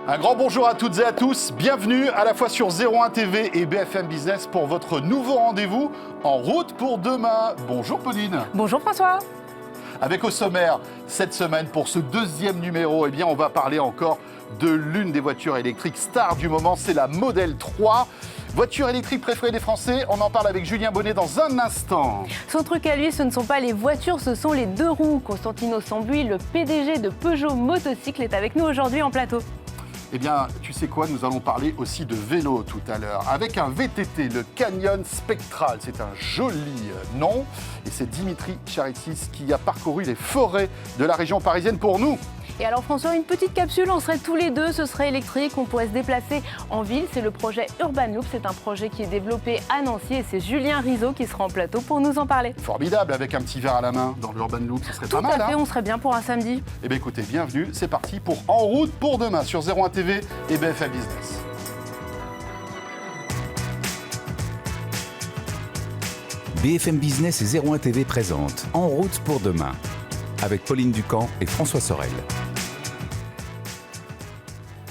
Un grand bonjour à toutes et à tous, bienvenue à la fois sur 01 TV et BFM Business pour votre nouveau rendez-vous En route pour demain. Bonjour Pauline. Bonjour François. Avec au sommaire, cette semaine pour ce deuxième numéro, on va parler encore de l'une des voitures électriques stars du moment, c'est la Model 3. Voiture électrique préférée des Français, on en parle avec Julien Bonnet dans un instant. Son truc à lui, ce ne sont pas les voitures, ce sont les deux roues. Constantino Sambui, le PDG de Peugeot Motocycle, est avec nous aujourd'hui en plateau. Eh bien, tu sais quoi, nous allons parler aussi de vélo tout à l'heure, avec un VTT, le Canyon Spectral. C'est un joli nom, et c'est Dimitri Charitis qui a parcouru les forêts de la région parisienne pour nous. Et alors François, une petite capsule, on serait tous les deux, ce serait électrique, on pourrait se déplacer en ville. C'est le projet Urban Loop, c'est un projet qui est développé à Nancy et c'est Julien Rizzo qui sera en plateau pour nous en parler. Formidable, avec un petit verre à la main dans l'Urban Loop, ce serait tout pas mal. Tout à fait, on serait bien pour un samedi. Eh bien écoutez, bienvenue, c'est parti pour En route pour demain sur 01 TV et BFM Business. BFM Business et 01 TV présentent En route pour demain, avec Pauline Ducamp et François Sorel.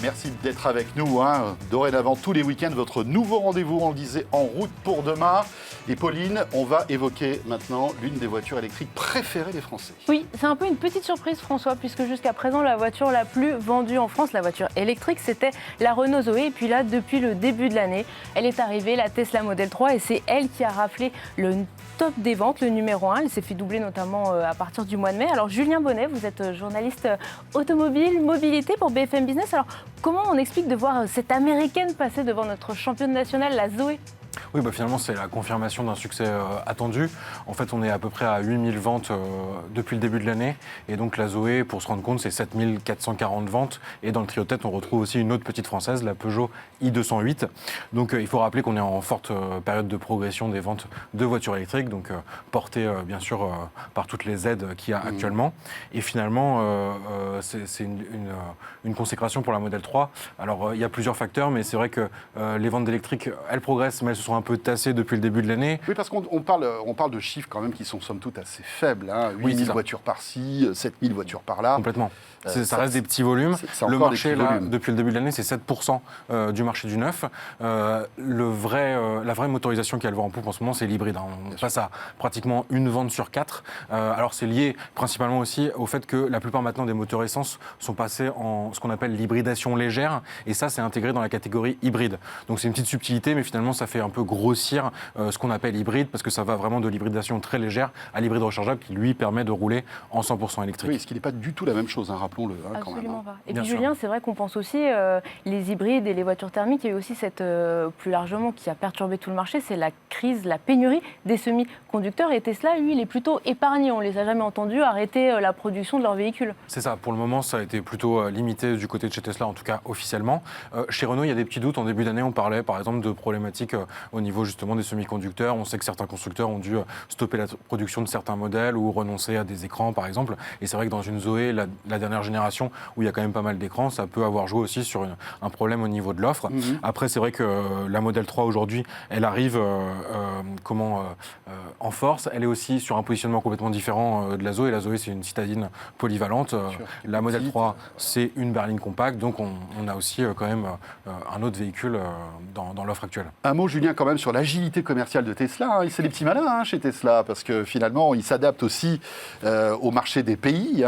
Merci d'être avec nous. Dorénavant, tous les week-ends, votre nouveau rendez-vous, on le disait, En route pour demain. Et Pauline, on va évoquer maintenant l'une des voitures électriques préférées des Français. Oui, c'est un peu une petite surprise François, puisque jusqu'à présent, la voiture la plus vendue en France, la voiture électrique, c'était la Renault Zoé. Et puis là, depuis le début de l'année, elle est arrivée, la Tesla Model 3, et c'est elle qui a raflé le top des ventes, le numéro 1. Elle s'est fait doubler notamment à partir du mois de mai. Alors Julien Bonnet, vous êtes journaliste automobile, mobilité pour BFM Business. Alors comment on explique de voir cette américaine passer devant notre championne nationale, la Zoé ? Oui, finalement, c'est la confirmation d'un succès attendu. En fait, on est à peu près à 8000 ventes depuis le début de l'année. Et donc, la Zoé, pour se rendre compte, c'est 7440 ventes. Et dans le trio tête, on retrouve aussi une autre petite française, la Peugeot i208. Donc, il faut rappeler qu'on est en forte période de progression des ventes de voitures électriques, donc portées, bien sûr, par toutes les aides qu'il y a actuellement. Et finalement, c'est une consécration pour la Model 3. Alors, il y a plusieurs facteurs, mais c'est vrai que les ventes d'électriques, elles progressent, mais elles se sont un peu tassées depuis le début de l'année. Oui, parce qu'on parle de chiffres quand même qui sont somme toute assez faibles. 8000 voitures par-ci, 7000 voitures par-là. Complètement. Ça reste des petits volumes. Le marché, là, depuis le début de l'année, c'est 7% du marché du neuf. La vraie motorisation qui a le vent en poupe en ce moment, c'est l'hybride. On passe à pratiquement une vente sur 4. Alors, c'est lié principalement aussi au fait que la plupart maintenant des moteurs essence sont passés en ce qu'on appelle l'hybridation légère. Et ça, c'est intégré dans la catégorie hybride. Donc, c'est une petite subtilité, mais finalement, ça fait un peu grossir ce qu'on appelle hybride, parce que ça va vraiment de l'hybridation très légère à l'hybride rechargeable qui, lui, permet de rouler en 100% électrique. Oui, ce qui n'est pas du tout la même chose, rappelons-le. Absolument quand même. pas. Et puis Julien, c'est vrai qu'on pense aussi les hybrides et les voitures thermiques. Il y a eu aussi plus largement, qui a perturbé tout le marché, c'est la crise, la pénurie des semi-conducteurs. Et Tesla, lui, il est plutôt épargné. On ne les a jamais entendus arrêter la production de leurs véhicules. C'est ça. Pour le moment, ça a été plutôt limité du côté de chez Tesla, en tout cas officiellement. Chez Renault, il y a des petits doutes. En début d'année, on parlait par exemple de problématiques au niveau justement des semi-conducteurs. On sait que certains constructeurs ont dû stopper la production de certains modèles ou renoncer à des écrans, par exemple. Et c'est vrai que dans une Zoé, la dernière génération, où il y a quand même pas mal d'écrans, ça peut avoir joué aussi sur un problème au niveau de l'offre. Après, c'est vrai que la Model 3 aujourd'hui, elle arrive en force. Elle est aussi sur un positionnement complètement différent de la Zoé. La Zoé, c'est une citadine polyvalente. La Model 3, c'est une berline compacte. Donc, on a aussi quand même un autre véhicule dans l'offre actuelle. Un mot, Julien, quand même, sur l'agilité commerciale de Tesla. C'est des petits malins chez Tesla, parce que finalement, ils s'adaptent aussi au marché des pays.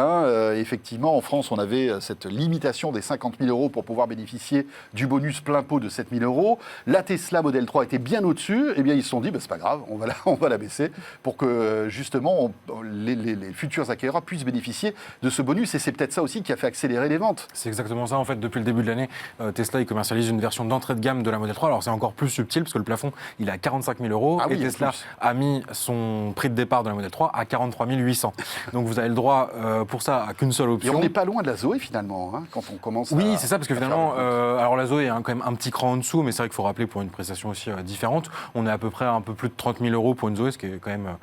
Effectivement, en France, on avait cette limitation des 50 000 euros pour pouvoir bénéficier du bonus plein pot de 7 000 euros. La Tesla Model 3 était bien au-dessus. Eh bien, ils se sont dit, c'est pas grave, on va la baisser pour que, justement, les futurs acquéreurs puissent bénéficier de ce bonus. Et c'est peut-être ça aussi qui a fait accélérer les ventes. C'est exactement ça. En fait, depuis le début de l'année, Tesla, il commercialise une version d'entrée de gamme de la Model 3. Alors, c'est encore plus subtil, parce que le plafond, il est à 45 000 euros. Et Tesla a mis son prix de départ de la Model 3 à 43 800. Donc, vous avez le droit, pour ça, à qu'une seule option. Et on n'est pas loin de la Zoé, finalement, quand on commence Oui, c'est ça, parce que finalement, alors la Zoé est quand même un petit cran en dessous, mais c'est vrai qu'il faut rappeler pour une prestation aussi différente. On est à peu près un peu plus de 30 000 euros pour une Zoé, ce qui est quand même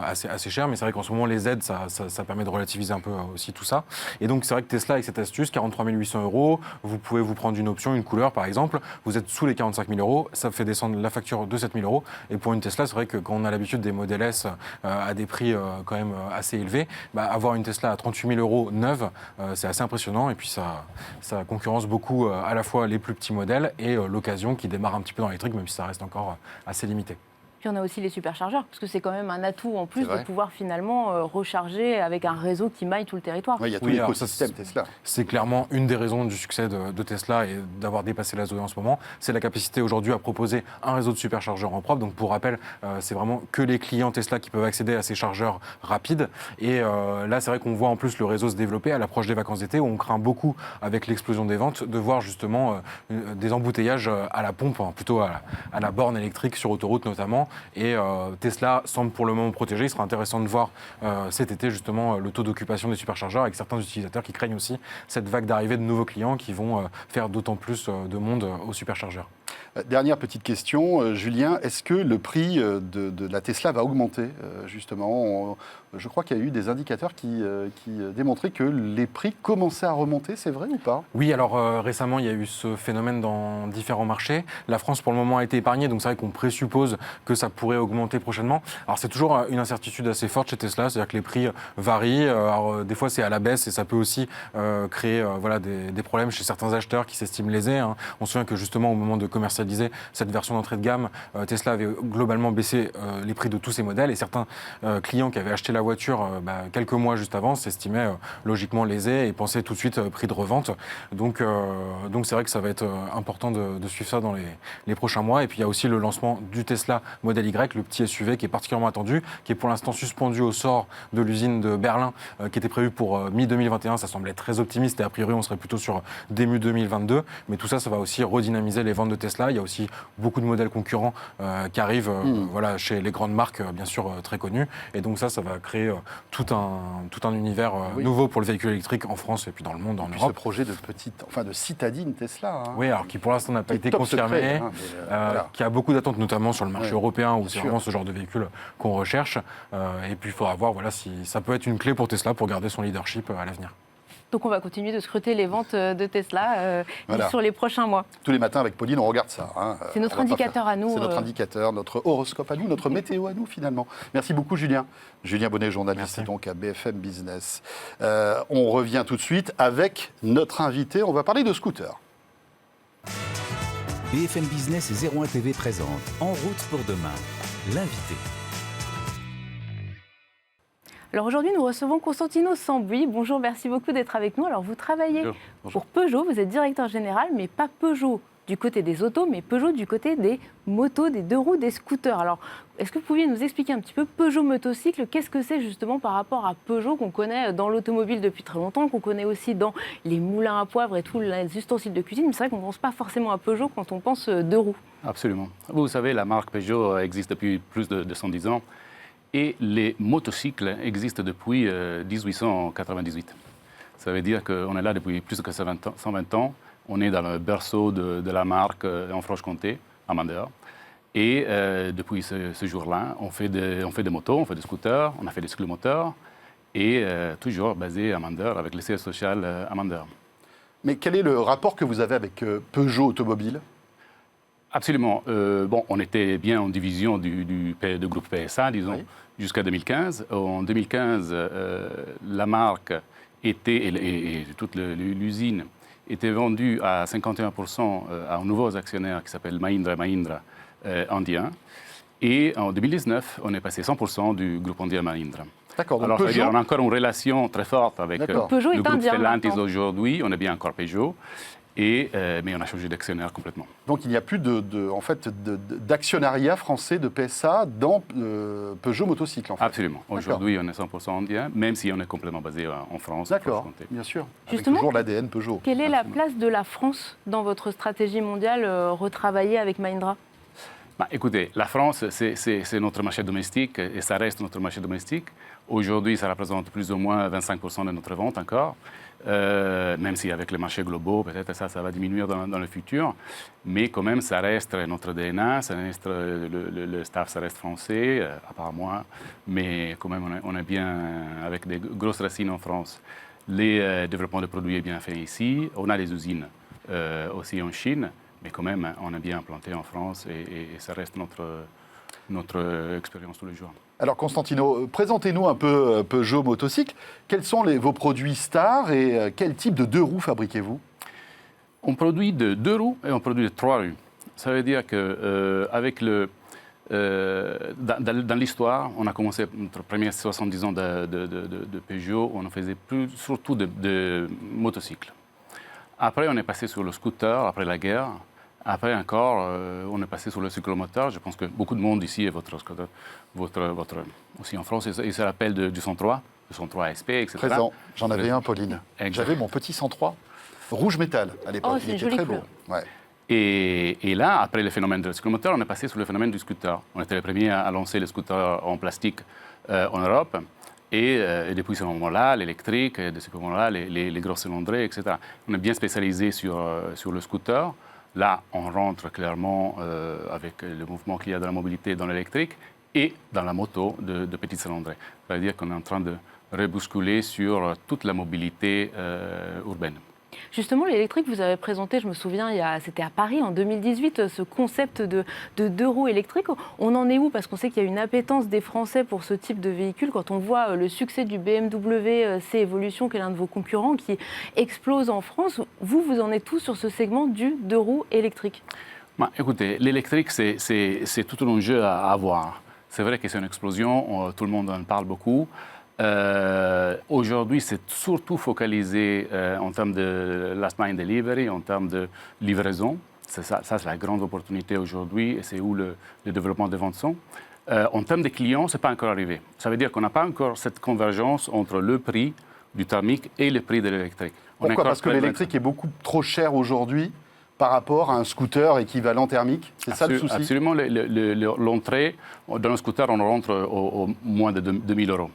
assez cher, mais c'est vrai qu'en ce moment, les aides, ça permet de relativiser un peu aussi tout ça. Et donc, c'est vrai que Tesla, avec cette astuce, 43 800 euros, vous pouvez vous prendre une option, une couleur, par exemple, vous êtes sous les 45 000 euros, ça fait descendre facture de 7 000 euros. Et pour une Tesla, c'est vrai que quand on a l'habitude des Model S à des prix quand même assez élevés, avoir une Tesla à 38 000 euros neuve, c'est assez impressionnant. Et puis ça concurrence beaucoup à la fois les plus petits modèles et l'occasion qui démarre un petit peu dans l'électrique, même si ça reste encore assez limité. Puis on a aussi les superchargeurs, parce que c'est quand même un atout en plus C'est vrai. de pouvoir finalement recharger avec un réseau qui maille tout le territoire. Ouais, il y a tout Oui, alors l'écosystème Tesla. C'est clairement une des raisons du succès de Tesla et d'avoir dépassé la Zoé en ce moment. C'est la capacité aujourd'hui à proposer un réseau de superchargeurs en propre. Donc pour rappel, c'est vraiment que les clients Tesla qui peuvent accéder à ces chargeurs rapides. Et là, c'est vrai qu'on voit en plus le réseau se développer à l'approche des vacances d'été, où on craint beaucoup, avec l'explosion des ventes, de voir justement des embouteillages à la pompe, plutôt à la borne électrique sur autoroute notamment. Et Tesla semble pour le moment protégé. Il sera intéressant de voir cet été justement le taux d'occupation des superchargeurs avec certains utilisateurs qui craignent aussi cette vague d'arrivée de nouveaux clients qui vont faire d'autant plus de monde aux superchargeurs. Dernière petite question, Julien, est-ce que le prix de la Tesla va augmenter justement Je crois qu'il y a eu des indicateurs qui démontraient que les prix commençaient à remonter, c'est vrai ou pas? Oui, alors récemment, il y a eu ce phénomène dans différents marchés. La France, pour le moment, a été épargnée, donc c'est vrai qu'on présuppose que ça pourrait augmenter prochainement. Alors c'est toujours une incertitude assez forte chez Tesla, c'est-à-dire que les prix varient. Alors, des fois, c'est à la baisse et ça peut aussi créer des problèmes chez certains acheteurs qui s'estiment lésés. On se souvient que justement, au moment de commercialiser cette version d'entrée de gamme, Tesla avait globalement baissé les prix de tous ses modèles et certains clients qui avaient acheté la voiture quelques mois juste avant s'estimaient logiquement lésés et pensaient tout de suite prix de revente. Donc c'est vrai que ça va être important de suivre ça dans les prochains mois. Et puis il y a aussi le lancement du Tesla Model Y, le petit SUV qui est particulièrement attendu, qui est pour l'instant suspendu au sort de l'usine de Berlin, qui était prévu pour mi-2021. Ça semblait très optimiste et a priori on serait plutôt sur début 2022. Mais tout ça, ça va aussi redynamiser les ventes de Tesla. Il y a aussi beaucoup de modèles concurrents qui arrivent chez les grandes marques, bien sûr, très connues. Et donc ça va créer tout un univers nouveau pour le véhicule électrique en France et puis dans le monde, en Ce Europe. projet de citadine Tesla. Oui, alors qui pour l'instant n'a pas Qui est été top confirmé, secret, voilà. qui a beaucoup d'attentes, notamment sur le marché européen, où c'est sûr. vraiment ce genre de véhicule qu'on recherche. Et puis il faudra voir si ça peut être une clé pour Tesla pour garder son leadership à l'avenir. Donc on va continuer de scruter les ventes de Tesla sur les prochains mois. Tous les matins avec Pauline, on regarde ça. C'est notre On va pas indicateur à nous. C'est notre indicateur, notre horoscope à nous, notre météo à nous finalement. Merci beaucoup Julien. Julien Bonnet, journaliste donc à BFM Business. On revient tout de suite avec notre invité. On va parler de scooter. BFM Business et 01 TV présente En route pour demain, l'invité. Alors aujourd'hui, nous recevons Constantino Sambuy. Bonjour, merci beaucoup d'être avec nous. Alors vous travaillez pour Peugeot, vous êtes directeur général, mais pas Peugeot du côté des autos, mais Peugeot du côté des motos, des deux roues, des scooters. Alors, est-ce que vous pouviez nous expliquer un petit peu Peugeot Motocycle? Qu'est-ce que c'est justement par rapport à Peugeot qu'on connaît dans l'automobile depuis très longtemps, qu'on connaît aussi dans les moulins à poivre et tous les ustensiles de cuisine, mais c'est vrai qu'on ne pense pas forcément à Peugeot quand on pense deux roues. Absolument. Vous savez, la marque Peugeot existe depuis plus de 110 ans et les motocycles existent depuis 1898. Ça veut dire qu'on est là depuis plus que 120 ans. On est dans le berceau de la marque en Franche-Comté, à Mandeure. Et depuis ce jour-là, on fait des motos, on fait des scooters, on a fait des cyclomoteurs, et toujours basé à Mandeure, avec le siège social à Mandeure. Mais quel est le rapport que vous avez avec Peugeot Automobile? Absolument. On était bien en division du groupe PSA, disons, jusqu'à 2015. En 2015, la marque était, et toute l'usine, était vendue à 51% à un nouveau actionnaire qui s'appelle Mahindra indien. Et en 2019, on est passé 100% du groupe indien Mahindra. D'accord, donc alors Peugeot... on a encore une relation très forte avec le groupe Stellantis aujourd'hui. On est bien encore Peugeot. Mais on a changé d'actionnaire complètement. Donc il n'y a plus d'actionnariat français de PSA dans Peugeot Motocycle, en fait. Absolument. Aujourd'hui, on est 100% indien, même si on est complètement basé en France. D'accord, bien sûr. Justement, avec toujours l'ADN Peugeot. Quelle est la place de la France dans votre stratégie mondiale retravaillée avec Mahindra? Écoutez, la France, c'est notre marché domestique et ça reste notre marché domestique. Aujourd'hui, ça représente plus ou moins 25% de notre vente encore. Même si avec les marchés globaux, peut-être ça va diminuer dans le futur. Mais quand même, ça reste notre DNA, ça reste, le staff, ça reste français, à part moi. Mais quand même, on est bien avec des grosses racines en France. Les développements de produits est bien fait ici. On a des usines aussi en Chine. Mais quand même, on est bien implanté en France et ça reste notre expérience tous les jours. Alors Constantino, présentez-nous un peu Peugeot Motocycle. Quels sont vos produits stars et quel type de 2 roues fabriquez-vous? On produit de 2 roues et on produit de 3 roues. Ça veut dire que dans l'histoire, on a commencé notre premiers 70 ans de Peugeot, on en faisait surtout de motocycles. Après, on est passé sur le scooter après la guerre. Après encore, on est passé sur le cyclomoteur. Je pense que beaucoup de monde ici, aussi en France, il se rappelle du 103, du 103 SP, etc. Présent, j'en avais un, Pauline. Exact. J'avais mon petit 103, rouge métal à l'époque. Oh, Il c'est une était jolie très beau. couleur. Ouais. Et là, après le phénomène du cyclomoteur, on est passé sur le phénomène du scooter. On était les premiers à lancer le scooter en plastique en Europe. Et depuis ce moment-là, l'électrique, de ce moment-là, les gros cylindrés, etc. On est bien spécialisé sur le scooter. Là, on rentre clairement avec le mouvement qu'il y a dans la mobilité dans l'électrique et dans la moto de petits cylindrés. C'est-à-dire qu'on est en train de rebousculer sur toute la mobilité urbaine. Justement, l'électrique, vous avez présenté, je me souviens, c'était à Paris en 2018, ce concept de 2 roues électriques. On en est où? Parce qu'on sait qu'il y a une appétence des Français pour ce type de véhicule. Quand on voit le succès du BMW C-Evolution, qui est l'un de vos concurrents, qui explose en France, vous en êtes tous sur ce segment du 2 roues électriques? Écoutez, l'électrique, c'est tout un jeu à avoir. C'est vrai que c'est une explosion, tout le monde en parle beaucoup. Aujourd'hui, c'est surtout focalisé en termes de last mile delivery, en termes de livraison. Ça c'est la grande opportunité aujourd'hui et c'est où le développement des ventes sont. En termes de clients, ce n'est pas encore arrivé. Ça veut dire qu'on n'a pas encore cette convergence entre le prix du thermique et le prix de l'électrique. Pourquoi? Parce que l'électrique est beaucoup trop cher aujourd'hui par rapport à un scooter équivalent thermique? C'est ça le souci? Absolument. L'entrée, dans un scooter, on rentre au moins de 2 000 €.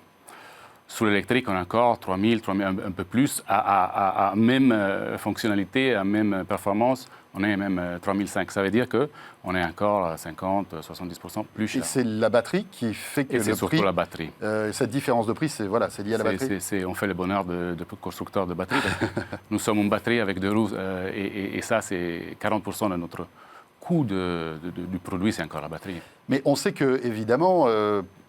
Sur l'électrique, on a encore 3 000, un peu plus, à même fonctionnalité, à même performance, on est même 3 500. Ça veut dire qu'on est encore 50-70% plus cher. Et c'est la batterie qui fait que Et le c'est prix... surtout la batterie. Cette différence de prix, c'est lié à la batterie? On fait le bonheur de constructeurs de batteries. Parce que nous sommes une batterie avec 2 roues et ça, c'est 40% de notre coût du produit, c'est encore la batterie. Mais on sait que, évidemment,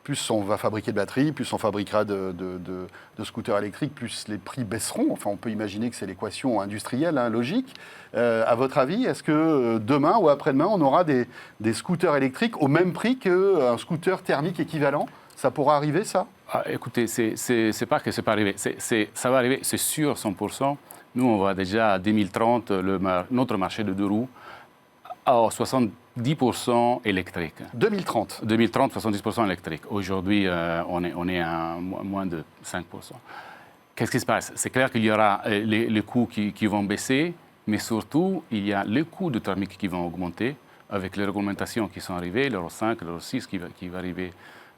plus on va fabriquer de batteries, plus on fabriquera de scooters électriques, plus les prix baisseront. Enfin, on peut imaginer que c'est l'équation industrielle, logique. À votre avis, est-ce que demain ou après-demain, on aura des scooters électriques au même prix qu'un scooter thermique équivalent? Ça pourra arriver, ça? Écoutez, c'est pas que c'est pas arrivé. Ça va arriver, c'est sûr, 100%. Nous, on va déjà à 2030, notre marché de 2 roues à 70% électrique. 2030. 2030, 70% électrique. Aujourd'hui, on est à moins de 5%. Qu'est-ce qui se passe? C'est clair qu'il y aura les coûts qui vont baisser, mais surtout, il y a les coûts de thermique qui vont augmenter avec les réglementations qui sont arrivées, l'Euro 5, l'Euro 6 qui va arriver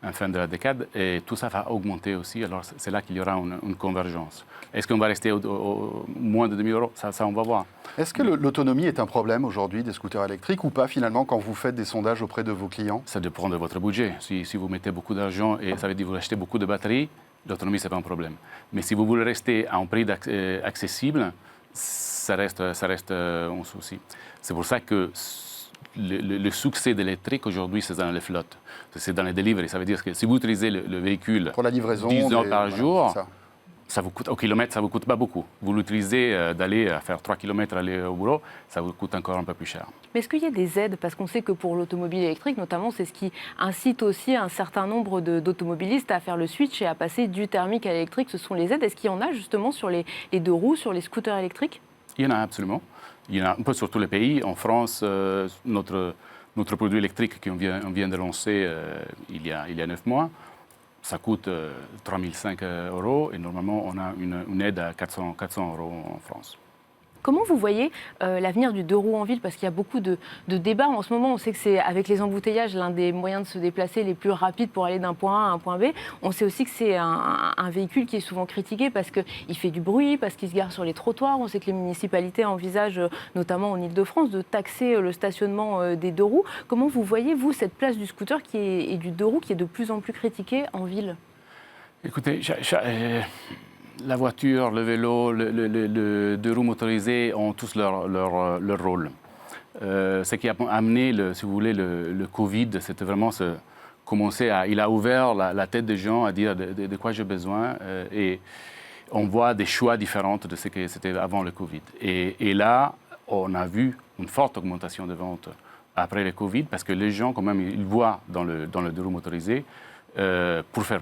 en fin de la décade, et tout ça va augmenter aussi. Alors, c'est là qu'il y aura une convergence. Est-ce qu'on va rester au moins de 2 000 €? Ça, on va voir. Est-ce que l'autonomie est un problème aujourd'hui des scooters électriques ou pas, finalement, quand vous faites des sondages auprès de vos clients? Ça dépend de votre budget. Si vous mettez beaucoup d'argent et ça veut dire que vous achetez beaucoup de batteries, l'autonomie, ce n'est pas un problème. Mais si vous voulez rester à un prix accessible, ça reste un souci. C'est pour ça que le succès de l'électrique aujourd'hui, c'est dans les flottes, c'est dans les deliveries. Ça veut dire que si vous utilisez le véhicule pour la livraison, 10 heures par jour, ça vous coûte, au kilomètre, ça ne vous coûte pas beaucoup. Vous l'utilisez d'aller faire 3 km aller au boulot, ça vous coûte encore un peu plus cher. Mais est-ce qu'il y a des aides? Parce qu'on sait que pour l'automobile électrique, notamment, c'est ce qui incite aussi un certain nombre d'automobilistes à faire le switch et à passer du thermique à l'électrique. Ce sont les aides. Est-ce qu'il y en a justement sur les 2 roues, sur les scooters électriques? Il y en a absolument. Il y en a un peu sur tous les pays. En France, notre produit électrique qu'on vient de lancer il y a 9 mois, ça coûte 3 500 € et normalement on a une aide à 400 € en France. Comment vous voyez l'avenir du 2 roues en ville? Parce qu'il y a beaucoup de débats en ce moment. On sait que c'est, avec les embouteillages, l'un des moyens de se déplacer les plus rapides pour aller d'un point A à un point B. On sait aussi que c'est un véhicule qui est souvent critiqué parce qu'il fait du bruit, parce qu'il se gare sur les trottoirs. On sait que les municipalités envisagent, notamment en Ile-de-France, de taxer le stationnement des 2 roues. Comment vous voyez, vous, cette place du scooter et du 2 roues qui est de plus en plus critiquée en ville? Écoutez, la voiture, le vélo, le 2 roues motorisées ont tous leur rôle. Ce qui a amené, si vous voulez, le Covid, c'était vraiment il a ouvert la tête des gens à dire de quoi j'ai besoin. Et on voit des choix différents de ce que c'était avant le Covid. Et là, on a vu une forte augmentation de ventes après le Covid, parce que les gens, quand même, ils voient dans le deux roues motorisé, pour faire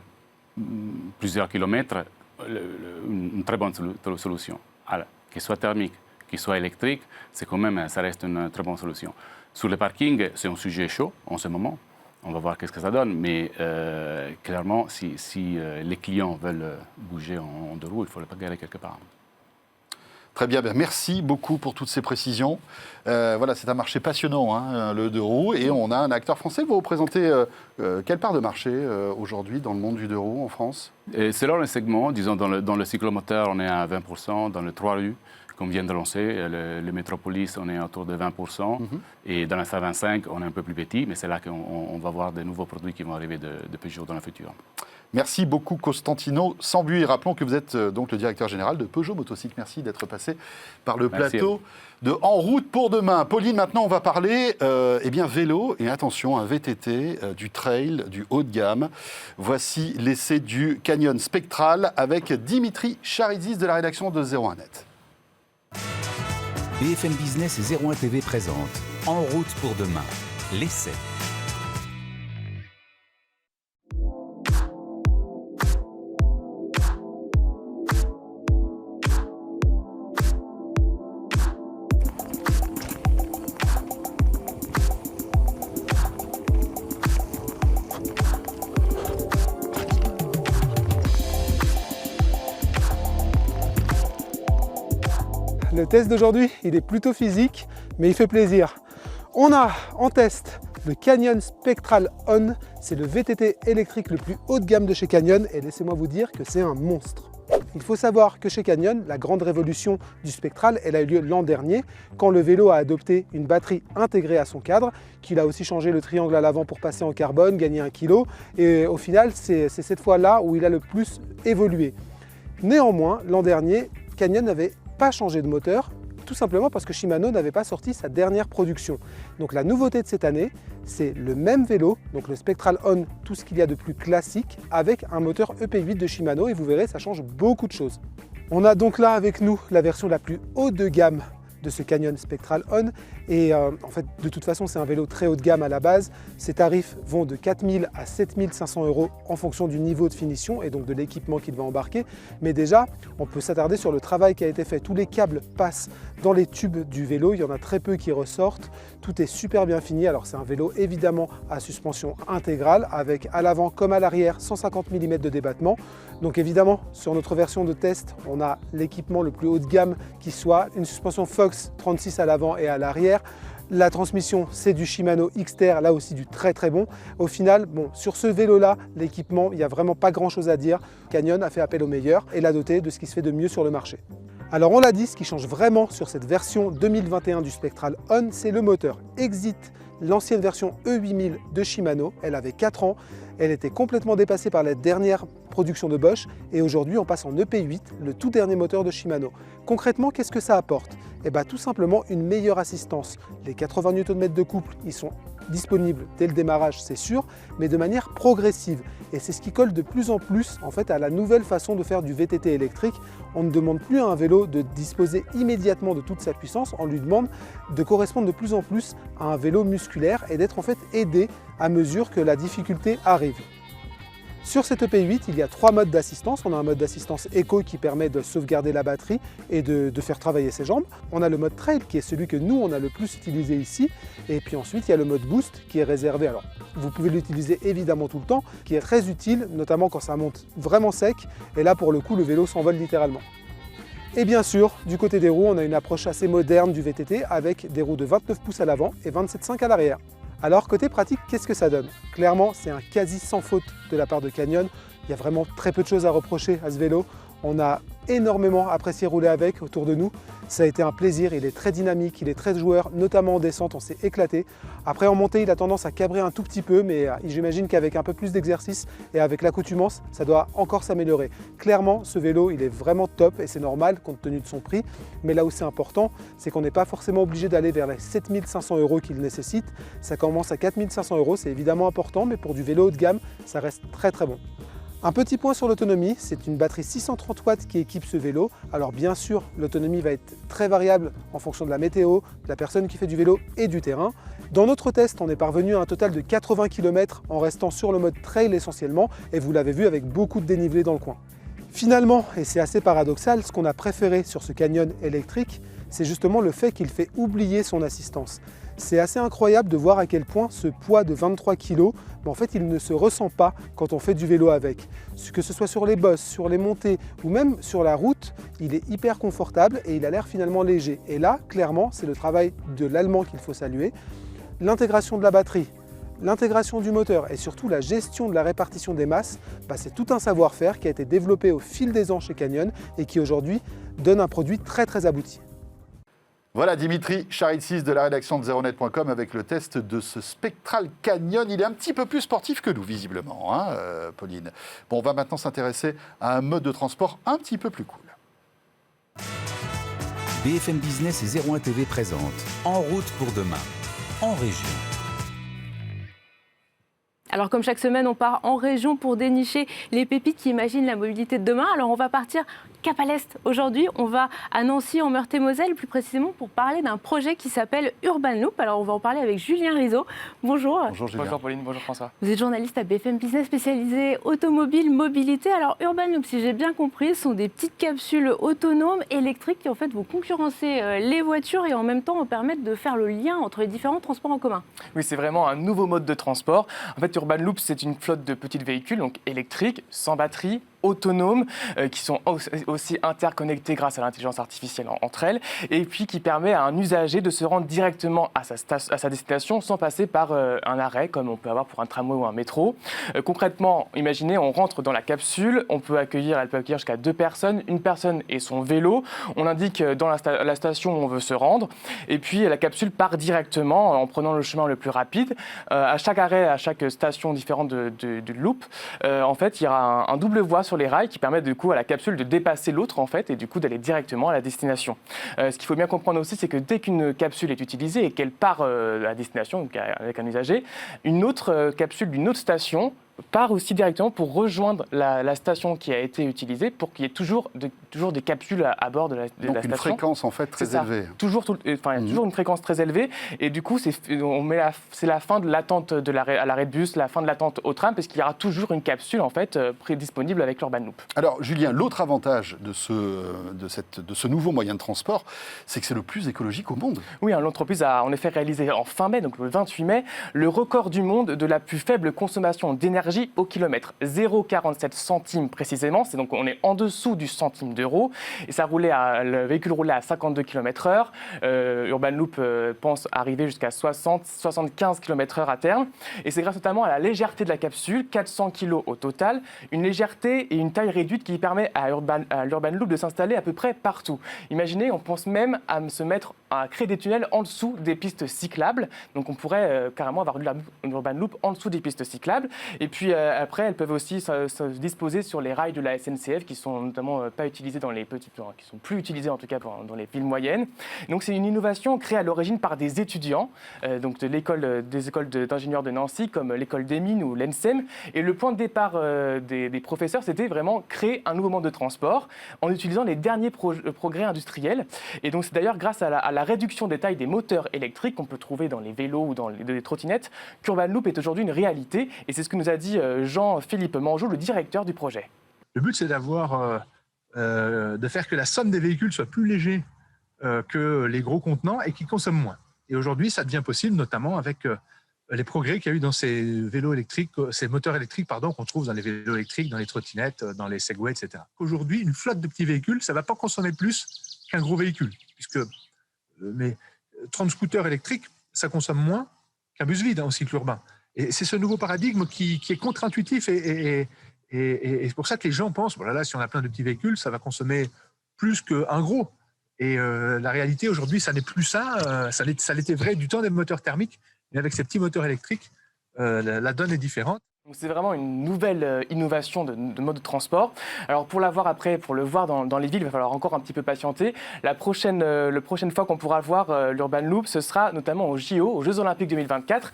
plusieurs kilomètres, une très bonne solution. Alors, qu'il soit thermique, qu'il soit électrique, ça reste une très bonne solution. Sur le parking, c'est un sujet chaud en ce moment. On va voir qu'est-ce que ça donne, mais clairement, si les clients veulent bouger en deux roues, il faut le garer quelque part. Très bien, merci beaucoup pour toutes ces précisions. Voilà, c'est un marché passionnant, hein, le deux roues, et on a un acteur français. Vous représentez quelle part de marché aujourd'hui dans le monde du deux roues en France? Selon le segment, disons dans le cyclomoteur, on est à 20%, dans le 3 roues, qu'on vient de lancer, le Metropolis, on est autour de 20%, et dans la 125, on est un peu plus petit, mais c'est là qu'on va voir de nouveaux produits qui vont arriver de Peugeot dans le futur. Merci beaucoup Costantino Sambuy. Rappelons que vous êtes donc le directeur général de Peugeot Motocycle. Merci d'être passé par le plateau de En route pour demain. Pauline, maintenant on va parler vélo et attention, un VTT, du trail, du haut de gamme. Voici l'essai du Canyon Spectral avec Dimitri Charizis de la rédaction de 01net. BFM Business et 01 TV présente En route pour demain, l'essai. Le test d'aujourd'hui, il est plutôt physique, mais il fait plaisir. On a en test le Canyon Spectral On. C'est le VTT électrique le plus haut de gamme de chez Canyon et laissez-moi vous dire que c'est un monstre. Il faut savoir que chez Canyon, la grande révolution du Spectral, elle a eu lieu l'an dernier, quand le vélo a adopté une batterie intégrée à son cadre, qu'il a aussi changé le triangle à l'avant pour passer en carbone, gagner 1 kg. Et au final, c'est cette fois-là où il a le plus évolué. Néanmoins, l'an dernier, Canyon n'avait pas changé de moteur, tout simplement parce que Shimano n'avait pas sorti sa dernière production. Donc la nouveauté de cette année, c'est le même vélo, donc le Spectral On, tout ce qu'il y a de plus classique, avec un moteur EP8 de Shimano, et vous verrez, ça change beaucoup de choses. On a donc là avec nous la version la plus haut de gamme de ce Canyon Spectral On, et en fait de toute façon c'est un vélo très haut de gamme à la base. Ses tarifs vont de 4 000 à 7 500 € en fonction du niveau de finition et donc de l'équipement qu'il va embarquer, mais déjà on peut s'attarder sur le travail qui a été fait. Tous les câbles passent dans les tubes du vélo, il y en a très peu qui ressortent, tout est super bien fini. Alors c'est un vélo évidemment à suspension intégrale avec à l'avant comme à l'arrière 150 mm de débattement. Donc évidemment sur notre version de test on a l'équipement le plus haut de gamme qui soit, une suspension Fox 36 à l'avant et à l'arrière. La transmission c'est du Shimano Xter, là aussi du très très bon. Au final, sur ce vélo là, l'équipement, il n'y a vraiment pas grand chose à dire. Canyon a fait appel au meilleur et l'a doté de ce qui se fait de mieux sur le marché. Alors on l'a dit, ce qui change vraiment sur cette version 2021 du Spectral On, c'est le moteur. Exit l'ancienne version E8000 de Shimano, elle avait 4 ans, elle était complètement dépassée par la dernière production de Bosch et aujourd'hui on passe en EP8, le tout dernier moteur de Shimano. Concrètement, qu'est-ce que ça apporte? Tout simplement une meilleure assistance. Les 80 Nm de couple, ils sont disponibles dès le démarrage, c'est sûr, mais de manière progressive. Et c'est ce qui colle de plus en plus en fait, à la nouvelle façon de faire du VTT électrique. On ne demande plus à un vélo de disposer immédiatement de toute sa puissance, on lui demande de correspondre de plus en plus à un vélo musculaire et d'être en fait aidé à mesure que la difficulté arrive. Sur cette EP8, il y a 3 modes d'assistance. On a un mode d'assistance éco qui permet de sauvegarder la batterie et de faire travailler ses jambes. On a le mode trail qui est celui que nous on a le plus utilisé ici. Et puis ensuite il y a le mode boost qui est réservé. Alors vous pouvez l'utiliser évidemment tout le temps, qui est très utile, notamment quand ça monte vraiment sec. Et là pour le coup le vélo s'envole littéralement. Et bien sûr, du côté des roues, on a une approche assez moderne du VTT avec des roues de 29 pouces à l'avant et 27,5 à l'arrière. Alors côté pratique, qu'est-ce que ça donne? Clairement, c'est un quasi sans faute de la part de Canyon. Il y a vraiment très peu de choses à reprocher à ce vélo. On a énormément apprécié rouler avec autour de nous. Ça a été un plaisir, il est très dynamique, il est très joueur, notamment en descente, on s'est éclaté. Après en montée, il a tendance à cabrer un tout petit peu, mais j'imagine qu'avec un peu plus d'exercice et avec l'accoutumance, ça doit encore s'améliorer. Clairement, ce vélo, il est vraiment top et c'est normal compte tenu de son prix. Mais là où c'est important, c'est qu'on n'est pas forcément obligé d'aller vers les 7 500 € qu'il nécessite. Ça commence à 4 500 €, c'est évidemment important, mais pour du vélo haut de gamme, ça reste très très bon. Un petit point sur l'autonomie, c'est une batterie 630 watts qui équipe ce vélo. Alors bien sûr, l'autonomie va être très variable en fonction de la météo, de la personne qui fait du vélo et du terrain. Dans notre test, on est parvenu à un total de 80 km en restant sur le mode trail essentiellement, et vous l'avez vu avec beaucoup de dénivelé dans le coin. Finalement, et c'est assez paradoxal, ce qu'on a préféré sur ce Canyon électrique, c'est justement le fait qu'il fait oublier son assistance. C'est assez incroyable de voir à quel point ce poids de 23 kg, en fait, il ne se ressent pas quand on fait du vélo avec. Que ce soit sur les bosses, sur les montées ou même sur la route, il est hyper confortable et il a l'air finalement léger. Et là, clairement, c'est le travail de l'Allemand qu'il faut saluer. L'intégration de la batterie, l'intégration du moteur et surtout la gestion de la répartition des masses, c'est tout un savoir-faire qui a été développé au fil des ans chez Canyon et qui aujourd'hui donne un produit très très abouti. Voilà Dimitri Charitsis de la rédaction de zeronet.com avec le test de ce Spectral Canyon. Il est un petit peu plus sportif que nous, visiblement, hein, Pauline. Bon, on va maintenant s'intéresser à un mode de transport un petit peu plus cool. BFM Business et 01 TV présentent En route pour demain, en région. Alors comme chaque semaine, on part en région pour dénicher les pépites qui imaginent la mobilité de demain. Alors on va partir cap à l'Est. Aujourd'hui, on va à Nancy, en Meurthe-et-Moselle, plus précisément pour parler d'un projet qui s'appelle Urban Loop. Alors on va en parler avec Julien Rizzo. Bonjour. Bonjour Julien. Bonjour Pauline, bonjour François. Vous êtes journaliste à BFM Business spécialisé automobile, mobilité. Alors Urban Loop, si j'ai bien compris, ce sont des petites capsules autonomes électriques qui en fait vont concurrencer les voitures et en même temps permettre de faire le lien entre les différents transports en commun. Oui, c'est vraiment un nouveau mode de transport. En fait, Urban Loop, c'est une flotte de petits véhicules, donc électriques, sans batterie, autonomes, qui sont aussi interconnectés grâce à l'intelligence artificielle entre elles, et puis qui permet à un usager de se rendre directement à sa destination sans passer par un arrêt, comme on peut avoir pour un tramway ou un métro. Concrètement, imaginez, on rentre dans la capsule, elle peut accueillir jusqu'à 2 personnes, une personne et son vélo. On indique dans la station où on veut se rendre, et puis la capsule part directement en prenant le chemin le plus rapide. À chaque arrêt, à chaque station différente du loop, en fait, il y aura un double voie sur les rails qui permettent du coup à la capsule de dépasser l'autre en fait et du coup d'aller directement à la destination. Ce qu'il faut bien comprendre aussi, c'est que dès qu'une capsule est utilisée et qu'elle part à la destination donc avec un usager, une autre capsule d'une autre station part aussi directement pour rejoindre la station qui a été utilisée pour qu'il y ait toujours des capsules à bord de la station. Donc une fréquence en fait très élevée. Toujours une fréquence très élevée et du coup c'est la fin de l'attente à l'arrêt de bus, la fin de l'attente au tram parce qu'il y aura toujours une capsule en fait disponible avec l'Urban Loop. Alors Julien, l'autre avantage de ce nouveau moyen de transport, c'est que c'est le plus écologique au monde. Oui, l'entreprise a en effet réalisé en fin mai, donc le 28 mai, le record du monde de la plus faible consommation d'énergie au kilomètre, 0,47 centimes précisément, donc on est en dessous du centime d'euro, et le véhicule roulait à 52 km/h, Urban Loop pense arriver jusqu'à 60-75 km/h à terme, et c'est grâce notamment à la légèreté de la capsule, 400 kg au total, une légèreté et une taille réduite qui permet à l'Urban Loop de s'installer à peu près partout. Imaginez, on pense même à se mettre à créer des tunnels en dessous des pistes cyclables, donc on pourrait carrément avoir une Urban Loop en dessous des pistes cyclables, et puis après elles peuvent aussi se disposer sur les rails de la SNCF qui sont notamment pas utilisés qui sont plus utilisés en tout cas dans les villes moyennes. Donc c'est une innovation créée à l'origine par des étudiants donc des écoles d'ingénieurs de Nancy comme l'école des mines ou l'ENSEM, et le point de départ des professeurs c'était vraiment créer un nouveau mode de transport en utilisant les derniers progrès industriels, et donc c'est d'ailleurs grâce à la réduction des tailles des moteurs électriques qu'on peut trouver dans les vélos ou dans les trottinettes qu'Urban Loop est aujourd'hui une réalité, et c'est ce que nous a dit Jean-Philippe Manjou, le directeur du projet. Le but, c'est de faire que la somme des véhicules soit plus léger que les gros contenants et qui consomment moins. Et aujourd'hui, ça devient possible, notamment avec les progrès qu'il y a eu dans ces vélos électriques, ces moteurs électriques, qu'on trouve dans les vélos électriques, dans les trottinettes, dans les Segway, etc. Aujourd'hui, une flotte de petits véhicules, ça ne va pas consommer plus qu'un gros véhicule, puisque 30 scooters électriques, ça consomme moins qu'un bus vide en cycle urbain. Et c'est ce nouveau paradigme qui est contre-intuitif et Et c'est pour ça que les gens pensent, voilà, si on a plein de petits véhicules, ça va consommer plus qu'un gros. Et la réalité aujourd'hui, ça n'est plus ça. Ça l'était vrai du temps des moteurs thermiques, mais avec ces petits moteurs électriques, la donne est différente. Donc c'est vraiment une nouvelle innovation de mode de transport. Alors pour la voir après, pour le voir dans les villes, il va falloir encore un petit peu patienter. La prochaine fois qu'on pourra voir l'Urban Loop, ce sera notamment aux JO, aux Jeux Olympiques 2024,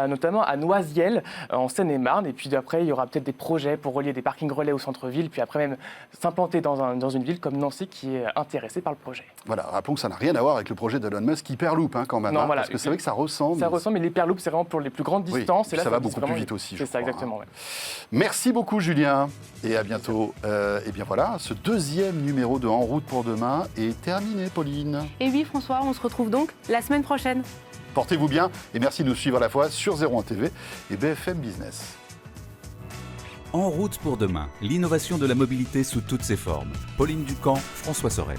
notamment à Noisiel, en Seine-et-Marne. Et puis après, il y aura peut-être des projets pour relier des parkings relais au centre-ville, puis après même s'implanter dans une ville comme Nancy qui est intéressée par le projet. Voilà, rappelons que ça n'a rien à voir avec le projet d'Elon Musk Hyperloop quand même. Non, voilà. Parce que c'est vrai que ça ressemble. Ça ressemble, mais l'Hyperloop, c'est vraiment pour les plus grandes distances. Et là, ça va beaucoup plus vite aussi. C'est ça, exactement. Ouais. Merci beaucoup Julien et à bientôt. Et bien voilà, ce deuxième numéro de En route pour demain est terminé, Pauline. Et oui François, on se retrouve donc la semaine prochaine. Portez-vous bien et merci de nous suivre à la fois sur 01 TV et BFM Business. En route pour demain, l'innovation de la mobilité sous toutes ses formes. Pauline Ducamp, François Sorel.